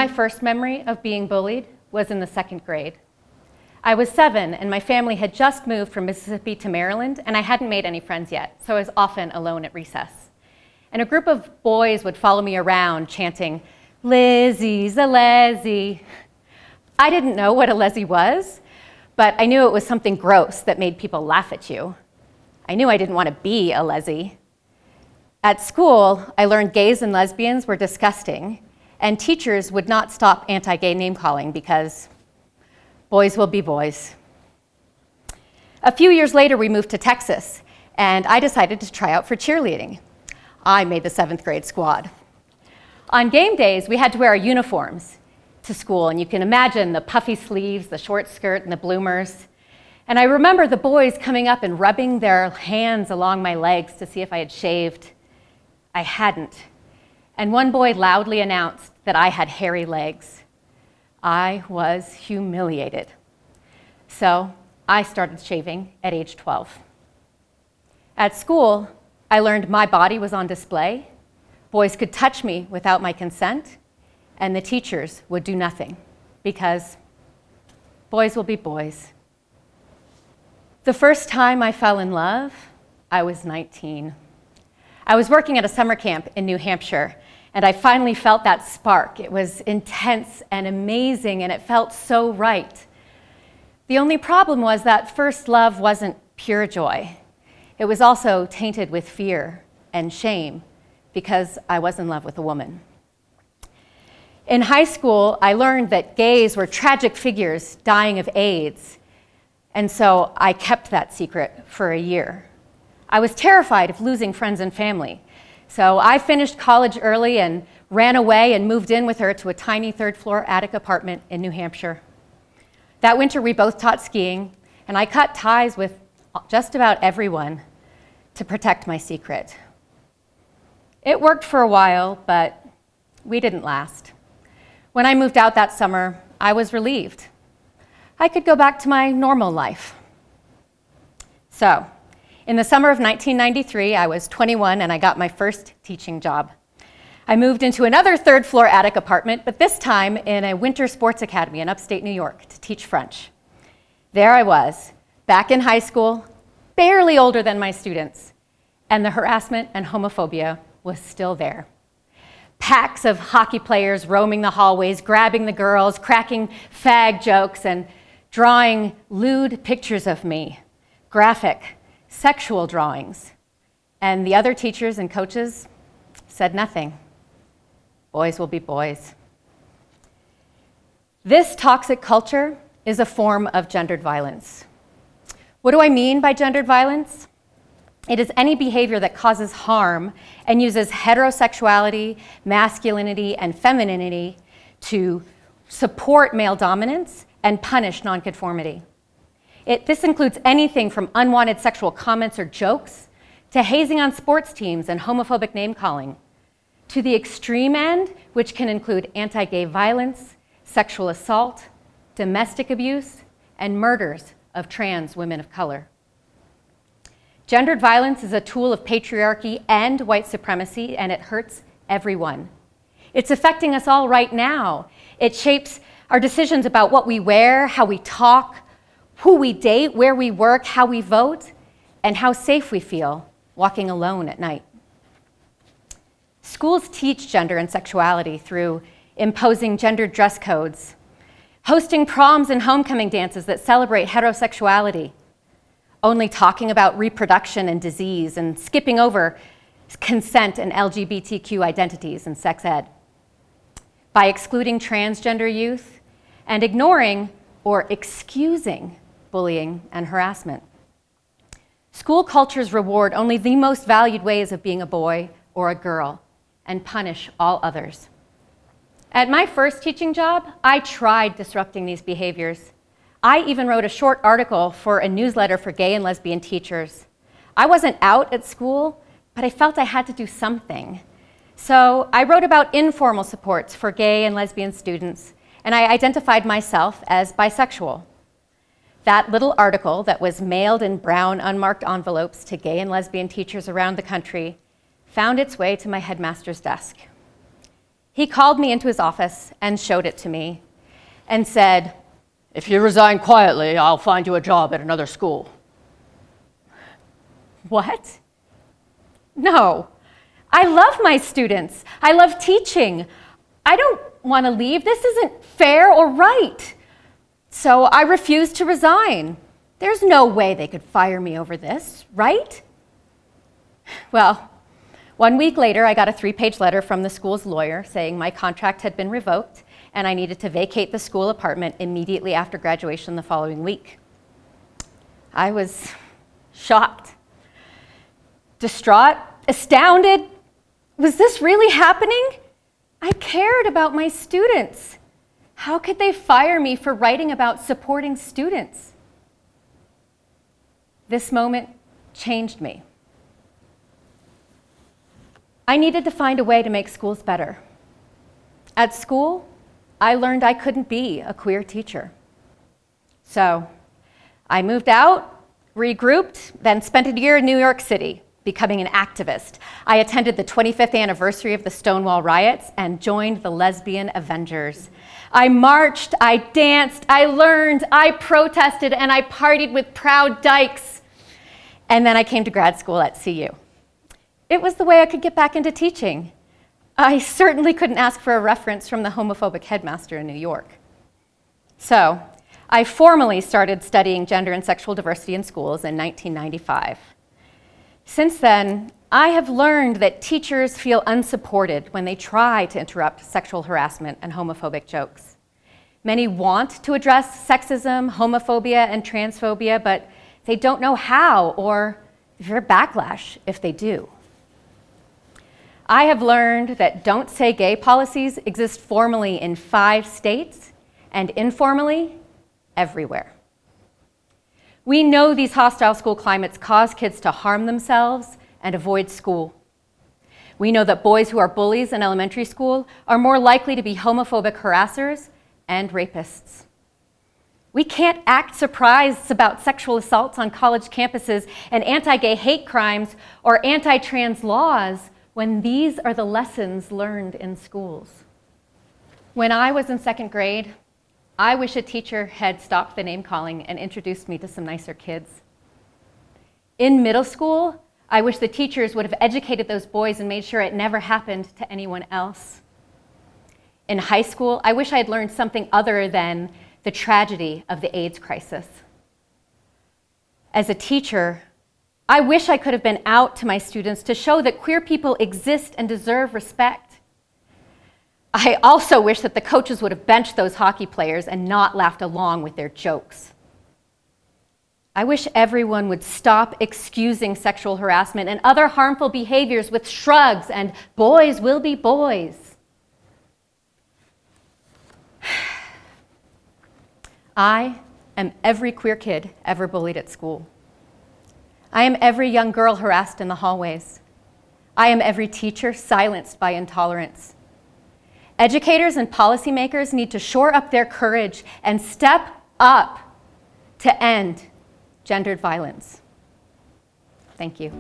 My first memory of being bullied was in the 2nd grade. I was 7 and my family had just moved from Mississippi to Maryland and I hadn't made any friends yet, so I was often alone at recess. And a group of boys would follow me around chanting, "Lizzie's a lezzie." I didn't know what a lezzie was, but I knew it was something gross that made people laugh at you. I knew I didn't want to be a lezzie. At school, I learned gays and lesbians were disgusting, and teachers would not stop anti-gay name-calling because boys will be boys. A few years later, we moved to Texas, and I decided to try out for cheerleading. I made the 7th grade squad. On game days, we had to wear our uniforms to school, and you can imagine the puffy sleeves, the short skirt, and the bloomers. And I remember the boys coming up and rubbing their hands along my legs to see if I had shaved. I hadn't. And one boy loudly announced that I had hairy legs. I was humiliated. So I started shaving at age 12. At school, I learned my body was on display, boys could touch me without my consent, and the teachers would do nothing because boys will be boys. The first time I fell in love, I was 19. I was working at a summer camp in New Hampshire, and I finally felt that spark. It was intense and amazing, and it felt so right. The only problem was that first love wasn't pure joy. It was also tainted with fear and shame because I was in love with a woman. In high school, I learned that gays were tragic figures dying of AIDS, and so I kept that secret for a year. I was terrified of losing friends and family, so I finished college early and ran away and moved in with her to a tiny 3rd-floor attic apartment in New Hampshire. That winter, we both taught skiing, and I cut ties with just about everyone to protect my secret. It worked for a while, but we didn't last. When I moved out that summer, I was relieved. I could go back to my normal life. So, in the summer of 1993, I was 21 and I got my first teaching job. I moved into another 3rd-floor attic apartment, but this time in a winter sports academy in upstate New York to teach French. There I was, back in high school, barely older than my students, and the harassment and homophobia was still there. Packs of hockey players roaming the hallways, grabbing the girls, cracking fag jokes, and drawing lewd pictures of me, graphic, sexual drawings. And the other teachers and coaches said nothing. Boys will be boys. This toxic culture is a form of gendered violence. What do I mean by gendered violence? It is any behavior that causes harm and uses heterosexuality, masculinity, and femininity to support male dominance and punish nonconformity. This includes anything from unwanted sexual comments or jokes to hazing on sports teams and homophobic name-calling, to the extreme end, which can include anti-gay violence, sexual assault, domestic abuse, and murders of trans women of color. Gendered violence is a tool of patriarchy and white supremacy, and it hurts everyone. It's affecting us all right now. It shapes our decisions about what we wear, how we talk, who we date, where we work, how we vote, and how safe we feel walking alone at night. Schools teach gender and sexuality through imposing gendered dress codes, hosting proms and homecoming dances that celebrate heterosexuality, only talking about reproduction and disease, and skipping over consent and LGBTQ identities in sex ed. By excluding transgender youth and ignoring or excusing bullying and harassment. School cultures reward only the most valued ways of being a boy or a girl and punish all others. At my first teaching job, I tried disrupting these behaviors. I even wrote a short article for a newsletter for gay and lesbian teachers. I wasn't out at school, but I felt I had to do something. So I wrote about informal supports for gay and lesbian students, and I identified myself as bisexual. That little article that was mailed in brown, unmarked envelopes to gay and lesbian teachers around the country found its way to my headmaster's desk. He called me into his office and showed it to me and said, "If you resign quietly, I'll find you a job at another school." What? No. I love my students. I love teaching. I don't want to leave. This isn't fair or right. So I refused to resign. There's no way they could fire me over this, right? Well, 1 week later, I got a 3-page letter from the school's lawyer saying my contract had been revoked and I needed to vacate the school apartment immediately after graduation the following week. I was shocked, distraught, astounded. Was this really happening? I cared about my students. How could they fire me for writing about supporting students? This moment changed me. I needed to find a way to make schools better. At school, I learned I couldn't be a queer teacher. So I moved out, regrouped, then spent a year in New York City becoming an activist. I attended the 25th anniversary of the Stonewall riots and joined the Lesbian Avengers. I marched, I danced, I learned, I protested, and I partied with proud dykes. And then I came to grad school at CU. It was the way I could get back into teaching. I certainly couldn't ask for a reference from the homophobic headmaster in New York. So I formally started studying gender and sexual diversity in schools in 1995. Since then, I have learned that teachers feel unsupported when they try to interrupt sexual harassment and homophobic jokes. Many want to address sexism, homophobia, and transphobia, but they don't know how or fear backlash if they do. I have learned that Don't Say Gay policies exist formally in 5 states and informally everywhere. We know these hostile school climates cause kids to harm themselves and avoid school. We know that boys who are bullies in elementary school are more likely to be homophobic harassers and rapists. We can't act surprised about sexual assaults on college campuses and anti-gay hate crimes or anti-trans laws when these are the lessons learned in schools. When I was in 2nd grade, I wish a teacher had stopped the name calling and introduced me to some nicer kids. In middle school, I wish the teachers would have educated those boys and made sure it never happened to anyone else. In high school, I wish I had learned something other than the tragedy of the AIDS crisis. As a teacher, I wish I could have been out to my students to show that queer people exist and deserve respect. I also wish that the coaches would have benched those hockey players and not laughed along with their jokes. I wish everyone would stop excusing sexual harassment and other harmful behaviors with shrugs and boys will be boys. I am every queer kid ever bullied at school. I am every young girl harassed in the hallways. I am every teacher silenced by intolerance. Educators and policymakers need to shore up their courage and step up to end gendered violence. Thank you.